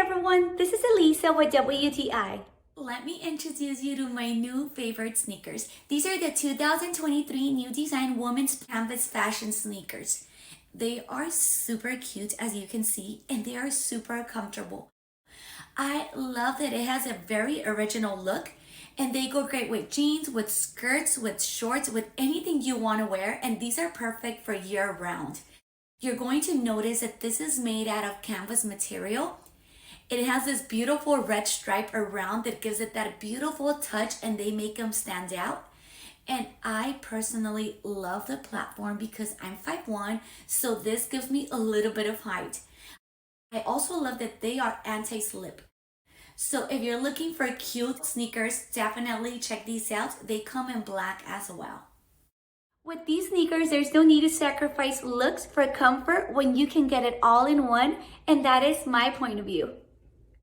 everyone, this is Elisa with WTI. Let me introduce you to my new favorite sneakers. These are the 2023 new design women's canvas fashion sneakers. They are super cute as you can see, and they are super comfortable. I love that it has a very original look, and they go great with jeans, with skirts, with shorts, with anything you want to wear, and these are perfect for year round. You're going to notice that this is made out of canvas material. It has this beautiful red stripe around that gives it that beautiful touch, and they make them stand out. And I personally love the platform because I'm 5'1", so this gives me a little bit of height. I also love that they are anti-slip. So if you're looking for cute sneakers, definitely check these out. They come in black as well. With these sneakers, there's no need to sacrifice looks for comfort when you can get it all in one, and that is my point of view.